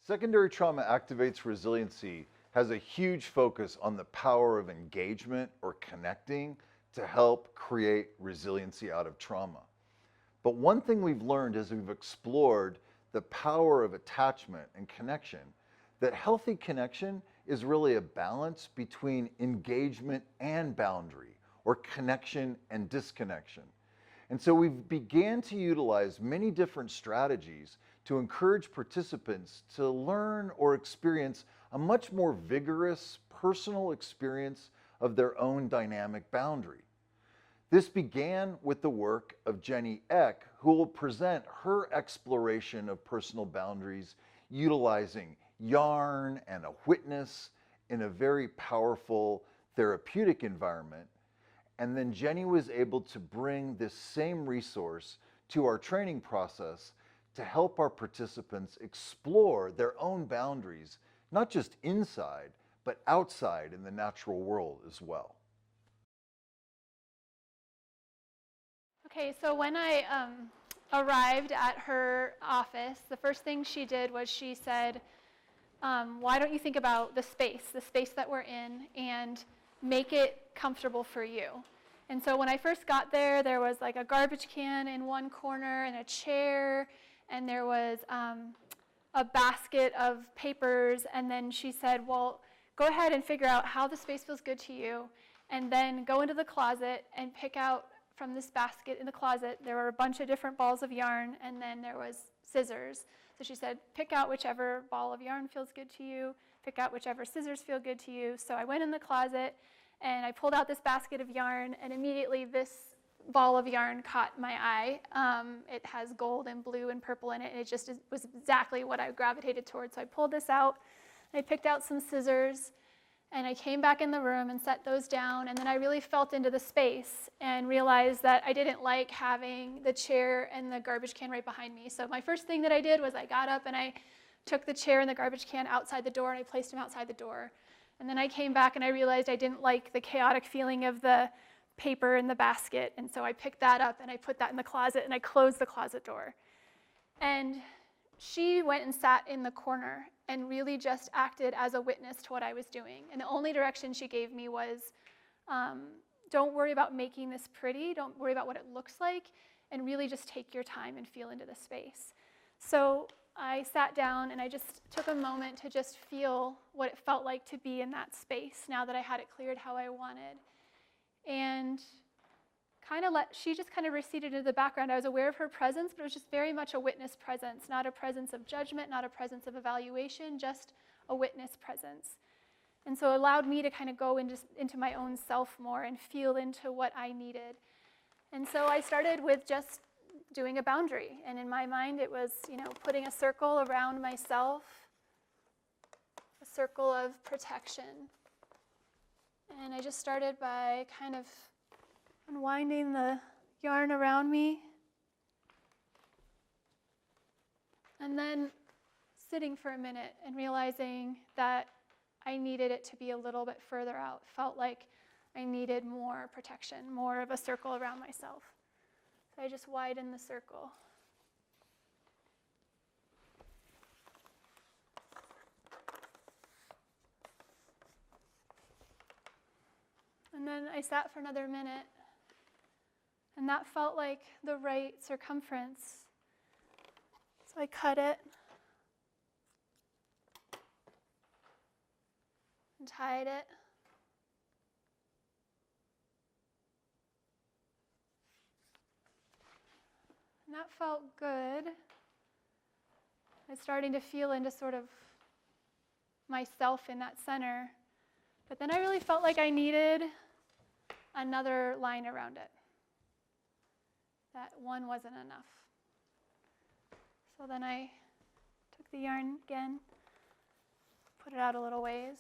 Secondary trauma activates resiliency has a huge focus on the power of engagement or connecting to help create resiliency out of trauma. But one thing we've learned as we've explored the power of attachment and connection, that healthy connection is really a balance between engagement and boundary, or connection and disconnection. And so we've began to utilize many different strategies to encourage participants to learn or experience a much more vigorous personal experience of their own dynamic boundary. This began with the work of Jenny Eck, who will present her exploration of personal boundaries utilizing yarn and a witness in a very powerful therapeutic environment. And then Jenny was able to bring this same resource to our training process to help our participants explore their own boundaries, not just inside, but outside in the natural world as well. Okay, so when I arrived at her office, the first thing she did was she said, why don't you think about the space that we're in, and make it comfortable for you. And so when I first got there, there was like a garbage can in one corner and a chair, and there was a basket of papers, and then she said, well, go ahead and figure out how the space feels good to you, and then go into the closet and pick out from this basket in the closet. There were a bunch of different balls of yarn, and then there was scissors. So she said, pick out whichever ball of yarn feels good to you, pick out whichever scissors feel good to you. So I went in the closet, and I pulled out this basket of yarn, and immediately this ball of yarn caught my eye. It has gold and blue and purple in it, and it was exactly what I gravitated towards. So I pulled this out, and I picked out some scissors, and I came back in the room and set those down, and then I really felt into the space and realized that I didn't like having the chair and the garbage can right behind me. So my first thing that I did was I got up and I took the chair and the garbage can outside the door, and I placed them outside the door. And then I came back and I realized I didn't like the chaotic feeling of the paper in the basket, and so I picked that up and I put that in the closet, and I closed the closet door. And she went and sat in the corner and really just acted as a witness to what I was doing. And the only direction she gave me was, don't worry about making this pretty, don't worry about what it looks like, and really just take your time and feel into the space. So I sat down and I just took a moment to just feel what it felt like to be in that space now that I had it cleared how I wanted. And she just kind of receded into the background. I was aware of her presence, but it was just very much a witness presence, not a presence of judgment, not a presence of evaluation, just a witness presence. And so it allowed me to kind of go into my own self more and feel into what I needed. And so I started with just doing a boundary. And in my mind, it was, putting a circle around myself, a circle of protection. And I just started by kind of unwinding the yarn around me, and then sitting for a minute and realizing that I needed it to be a little bit further out. Felt like I needed more protection, more of a circle around myself. So I just widened the circle. And then I sat for another minute, and that felt like the right circumference. So I cut it and tied it. And that felt good. I was starting to feel into sort of myself in that center. But then I really felt like I needed another line around it. That one wasn't enough. So then I took the yarn again, put it out a little ways,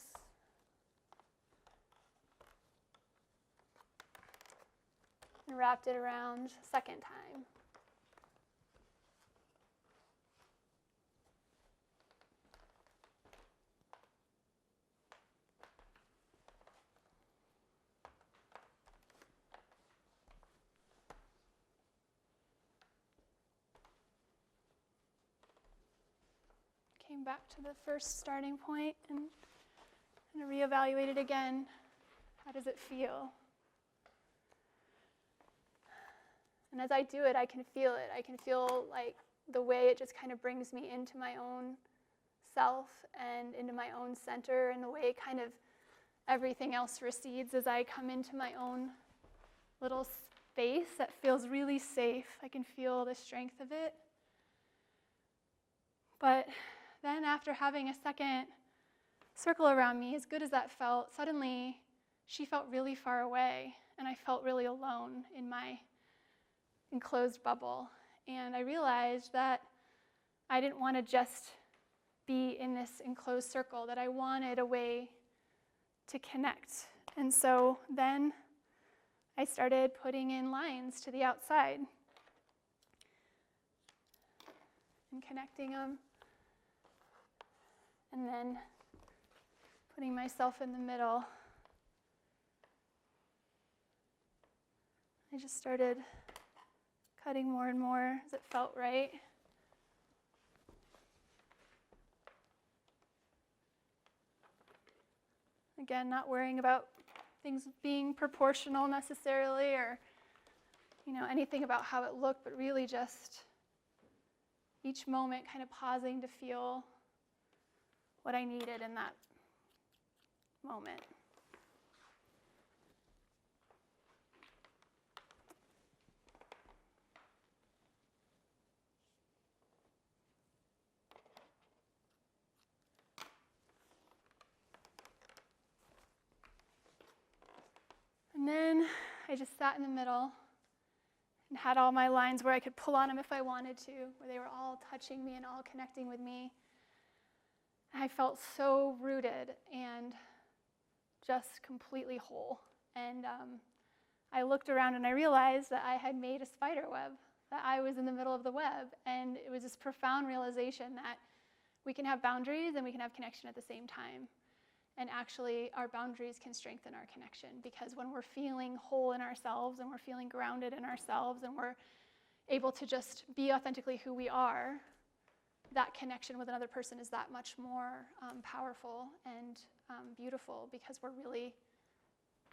and wrapped it around a second time. come back to the first starting point and reevaluate it again. How does it feel? And as I do it, I can feel it. I can feel like the way it just kind of brings me into my own self and into my own center, and the way kind of everything else recedes as I come into my own little space that feels really safe. I can feel the strength of it. But then after having a second circle around me, as good as that felt, suddenly she felt really far away, and I felt really alone in my enclosed bubble. And I realized that I didn't want to just be in this enclosed circle, that I wanted a way to connect. And so then I started putting in lines to the outside and connecting them, and then putting myself in the middle. I just started cutting more and more as it felt right. Again, not worrying about things being proportional necessarily, or anything about how it looked, but really just each moment kind of pausing to feel what I needed in that moment. And then I just sat in the middle and had all my lines where I could pull on them if I wanted to, where they were all touching me and all connecting with me. I felt so rooted and just completely whole. And I looked around and I realized that I had made a spider web, that I was in the middle of the web. And it was this profound realization that we can have boundaries and we can have connection at the same time. And actually, our boundaries can strengthen our connection, because when we're feeling whole in ourselves and we're feeling grounded in ourselves and we're able to just be authentically who we are, that connection with another person is that much more powerful and beautiful, because we're really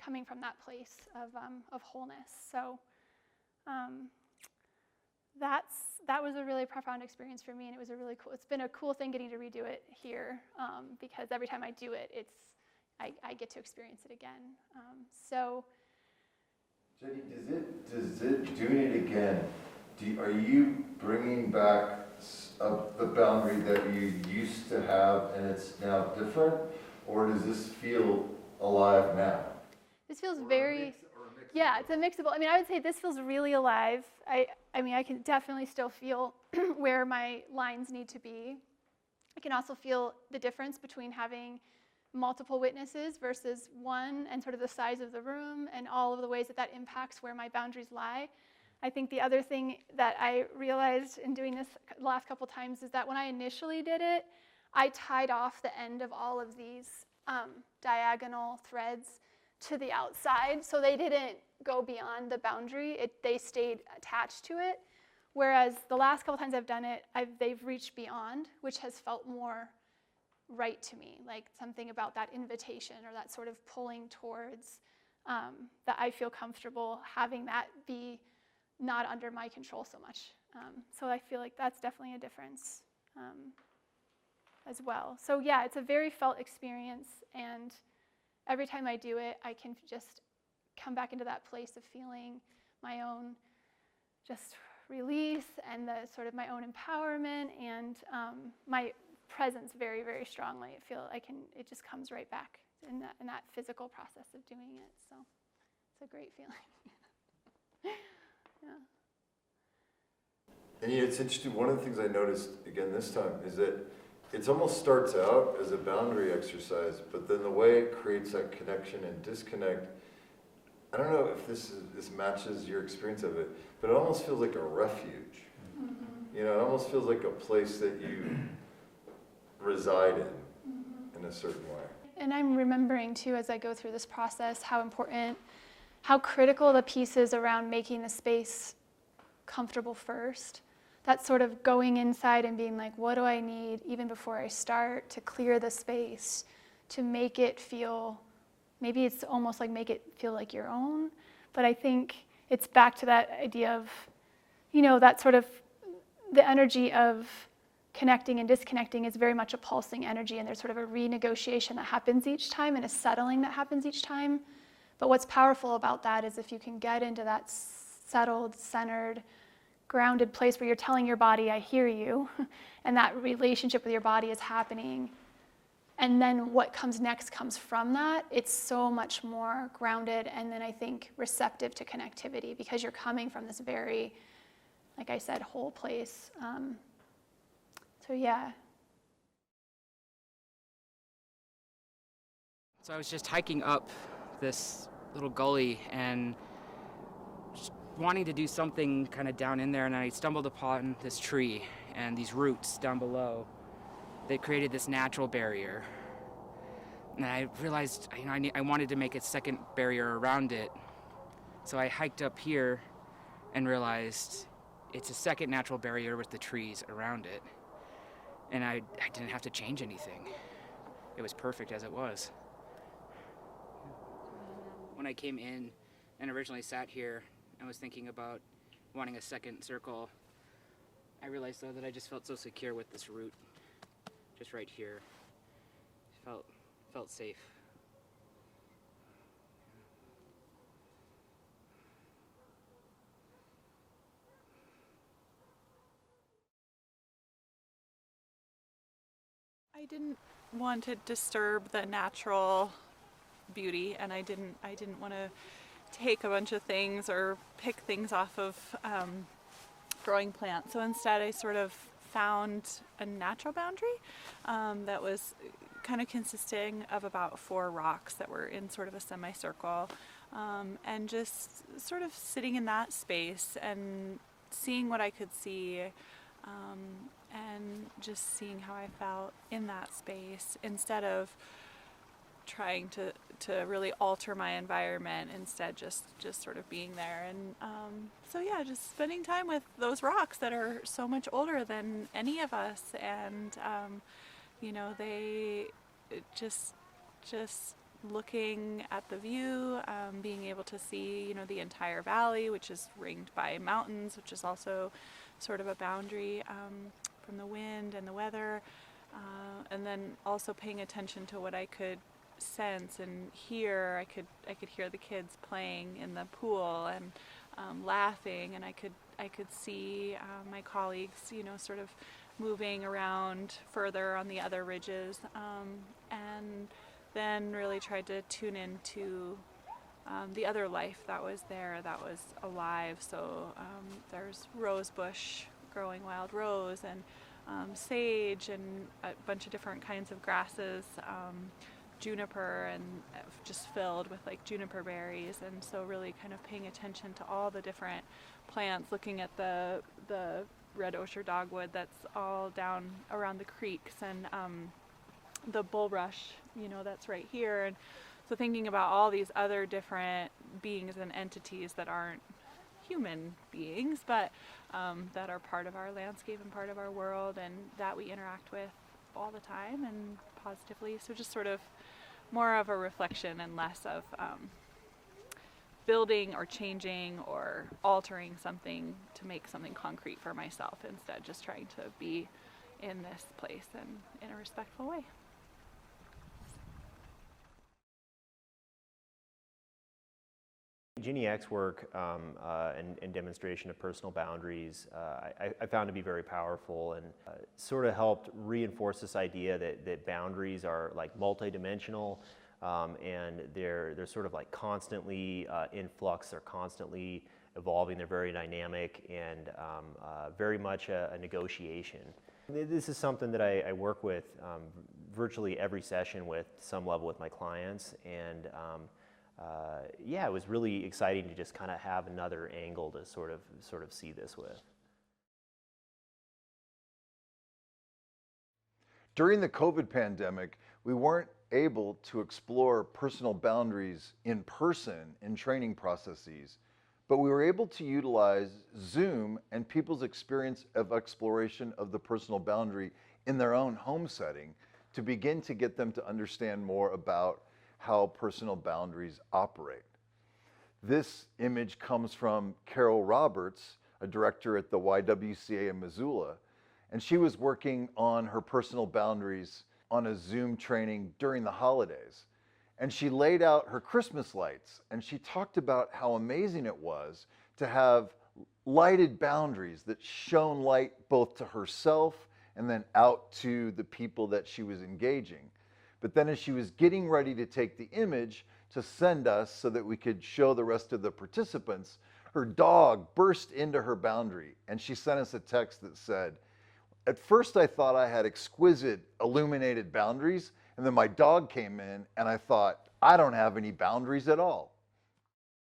coming from that place of wholeness. So that was a really profound experience for me, and it was it's been a cool thing getting to redo it here, because every time I do it, I get to experience it again. Jenny, does it doing it again, are you bringing back the boundary that you used to have and it's now different, or does this feel alive now? This feels very, yeah, it's a mixable. I would say this feels really alive. I can definitely still feel where my lines need to be. I can also feel the difference between having multiple witnesses versus one, and sort of the size of the room and all of the ways that impacts where my boundaries lie. I think the other thing that I realized in doing this the last couple times is that when I initially did it, I tied off the end of all of these diagonal threads to the outside, so they didn't go beyond the boundary. They stayed attached to it. Whereas the last couple times I've done it, they've reached beyond, which has felt more right to me, like something about that invitation or that sort of pulling towards, that I feel comfortable having that be not under my control so much. So I feel like that's definitely a difference as well. So yeah, it's a very felt experience, and every time I do it, I can just come back into that place of feeling my own just release and the sort of my own empowerment and my presence very, very strongly. It just comes right back in that physical process of doing it. So it's a great feeling. Yeah. And it's interesting, one of the things I noticed again this time is that it almost starts out as a boundary exercise, but then the way it creates that connection and disconnect, I don't know if this matches your experience of it, but it almost feels like a refuge. Mm-hmm. It almost feels like a place that you reside in a certain way. And I'm remembering too, as I go through this process, how critical the piece is around making the space comfortable first. that sort of going inside and being like, what do I need even before I start to clear the space, to make it feel, maybe it's almost like make it feel like your own. But I think it's back to that idea of, that sort of the energy of connecting and disconnecting is very much a pulsing energy, and there's sort of a renegotiation that happens each time and a settling that happens each time. But what's powerful about that is if you can get into that settled, centered, grounded place where you're telling your body, I hear you, and that relationship with your body is happening, and then what comes next comes from that, it's so much more grounded and then I think receptive to connectivity, because you're coming from this very, like I said, whole place. So yeah. So I was just hiking up this little gully and just wanting to do something kind of down in there, and I stumbled upon this tree and these roots down below that created this natural barrier. And I realized, I wanted to make a second barrier around it. So I hiked up here and realized it's a second natural barrier with the trees around it. And I didn't have to change anything. It was perfect as it was. When I came in and originally sat here and was thinking about wanting a second circle, I realized though that I just felt so secure with this root just right here. Felt safe. I didn't want to disturb the natural beauty, and I didn't want to take a bunch of things or pick things off of growing plants. So instead I sort of found a natural boundary that was kind of consisting of about 4 rocks that were in sort of a semicircle, and just sort of sitting in that space and seeing what I could see, and just seeing how I felt in that space instead of trying to really alter my environment, instead just sort of being there. And so yeah, just spending time with those rocks that are so much older than any of us, and they just looking at the view, being able to see the entire valley, which is ringed by mountains, which is also sort of a boundary from the wind and the weather, and then also paying attention to what I could sense and hear. I could hear the kids playing in the pool and laughing, and I could see my colleagues sort of moving around further on the other ridges, and then really tried to tune into the other life that was there, that was alive. So there's rose bush growing wild rose, and sage, and a bunch of different kinds of grasses, juniper, and just filled with like juniper berries. And so really kind of paying attention to all the different plants, looking at the red osier dogwood that's all down around the creeks, and the bulrush, that's right here. And so thinking about all these other different beings and entities that aren't human beings, but that are part of our landscape and part of our world, and that we interact with all the time and positively. So just sort of more of a reflection and less of building or changing or altering something to make something concrete for myself. Instead, just trying to be in this place and in a respectful way. Jeannie Eck's work and demonstration of personal boundaries I found to be very powerful, and sort of helped reinforce this idea that boundaries are like multidimensional, and they're sort of like constantly in flux, they're constantly evolving, they're very dynamic, and very much a negotiation. This is something that I work with virtually every session with some level with my clients, and yeah, it was really exciting to just kind of have another angle to sort of see this with. During the COVID pandemic, we weren't able to explore personal boundaries in person in training processes, but we were able to utilize Zoom and people's experience of exploration of the personal boundary in their own home setting to begin to get them to understand more about how personal boundaries operate. This image comes from Carol Roberts, a director at the YWCA in Missoula, and she was working on her personal boundaries on a Zoom training during the holidays. And she laid out her Christmas lights, and she talked about how amazing it was to have lighted boundaries that shone light both to herself and then out to the people that she was engaging. But then as she was getting ready to take the image to send us so that we could show the rest of the participants, her dog burst into her boundary, and she sent us a text that said, "At first I thought I had exquisite illuminated boundaries, and then my dog came in and I thought, I don't have any boundaries at all."